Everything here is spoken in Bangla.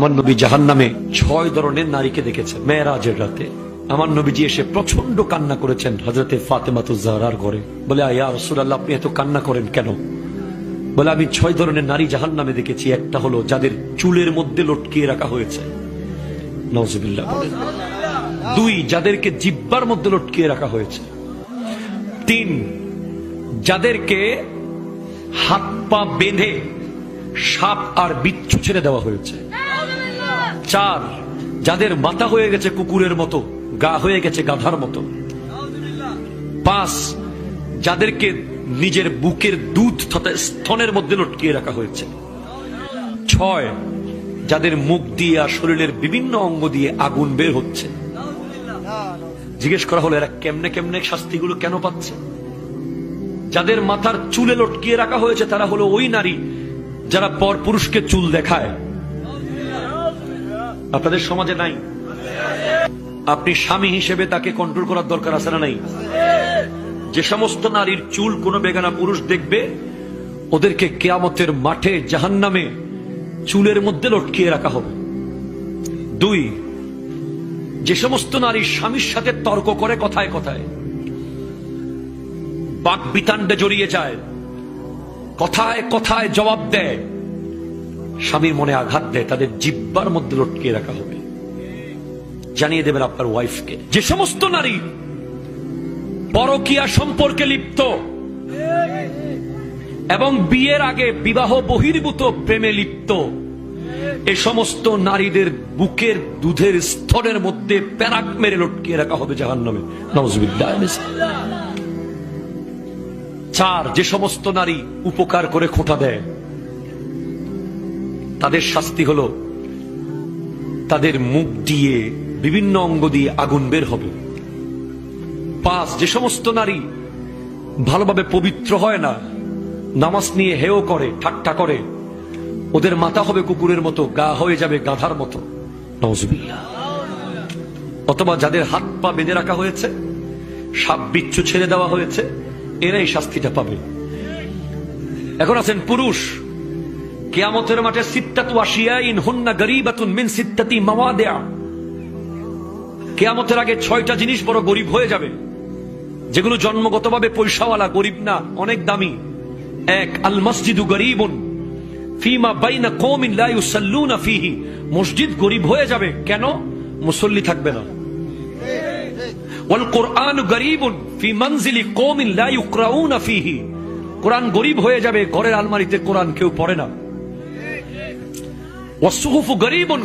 আমার নবী জাহান্নামে 6 ধরনের নারীকে দেখেছেন মেরাজের রাতে। আমার নবীজি এসে প্রচন্ড কান্না করেছেন হযরতে ফাতেমাতুজ জাহরার ঘরে। বলে ইয়া রাসূলুল্লাহ, আপনি এত কান্না করেন কেন? বলে আমি 6 ধরনের নারী জাহান্নামে দেখেছি। একটা হলো যাদের চুলের মধ্যে লটকিয়ে রাখা হয়েছে, নাউজুবিল্লাহ। 2, যাদেরকে জিহ্বার মধ্যে লটকিয়ে রাখা হয়েছে। 3, যাদেরকে হাত পা বেঁধে সাপ আর বিচ্ছু ছেড়ে দেওয়া হয়েছে। 4, যাদের মাথা হয়ে গেছে কুকুরের মতো, গা হয়ে গেছে গাধার মতো। 5, যাদেরকে নিজের বুকের দুধ তথা স্তনের মধ্যে লটকিয়ে রাখা হয়েছে। 6, যাদের মুখ দিয়ে আর শরীরের বিভিন্ন অঙ্গ দিয়ে আগুন বের হচ্ছে। জিজ্ঞেস করা হলো এরা কেমনে কেমনে শাস্তিগুলো কেন পাচ্ছে? যাদের মাথার চুলে লটকিয়ে রাখা হয়েছে তারা হলো ওই নারী যারা পর পুরুষকে চুল দেখায়। আপনাদের সমাজে নাই? আপনি স্বামী হিসেবে তাকে কন্ট্রোল করার দরকার আছে না নাই? যে সমস্ত নারীর চুল কোনো বেগানা পুরুষ দেখবে, ওদেরকে কিয়ামতের মাঠে জাহান্নামে চুলের মধ্যে লটকিয়ে রাখা হবে। 2, যে সমস্ত নারী স্বামীর সাথে তর্ক করে কথায় কথায়, বাক বিতান্ডে জড়িয়ে যায়, কথায় কথায় জবাব দেয়, স্বামীর মনে আঘাত দেয়, তাদের জিহ্বার মধ্যে লটকিয়ে রাখা হবে। জানিয়ে দেবেন আপনার ওয়াইফকে। যে সমস্ত নারী পরকীয়া সম্পর্কে লিপ্ত এবং বিয়ের আগে বিবাহ বহির্ভূত প্রেমে লিপ্ত, এ সমস্ত নারীদের বুকের দুধের স্তরের মধ্যে প্যারাক মেরে লটকিয়ে রাখা হবে জাহান্নামে, নাউজুবিল্লাহ। 4, যে সমস্ত নারী উপকার করে খোঁটা দেয়, তাদের শাস্তি হলো তাদের মুখ দিয়ে বিভিন্ন অঙ্গ দিয়ে আগুন বের হবে। 5, যে সমস্ত নারী ভালোভাবে পবিত্র হয় না, নামাজ নিয়ে হেয় করে, ঠাট্টা করে, ওদের মাথা হবে কুকুরের মতো, গা হয়ে যাবে গাধার মতো, নাউজুবিল্লাহ। অথবা যাদের হাত পা বেঁধে রাখা হয়েছে, সাপ বিচ্ছু ছেড়ে দেওয়া হয়েছে, এরাই শাস্তিটা পাবে। এখন আছেন পুরুষ, কিয়ামতের মাঠে সিত্তাতু আশিয়াইন হুন্না গরীবাতুন মিন সিত্তাতি মাওয়াদিআ। কিয়ামতের আগে 6টা জিনিস বড় গরিব হয়ে যাবে, যেগুলো জন্মগতভাবে পয়সাওয়ালা, গরিব না, অনেক দামি। 1, আল মসজিদু গরীবুন ফিমা বাইনা কওমিন লা ইউসাল্লুনা ফিহি। মসজিদ গরিব হয়ে যাবে, কেন? মুসল্লি থাকবে না। ওয়াল কুরআনু গরীবুন ফি মানজিলি কওমিন লা ইউকরাউনা ফিহি। কোরআন গরিব হয়ে যাবে, ঘরের আলমারিতে কোরআন কেউ পড়ে না। ওয়াস সুহুফু গরীবুন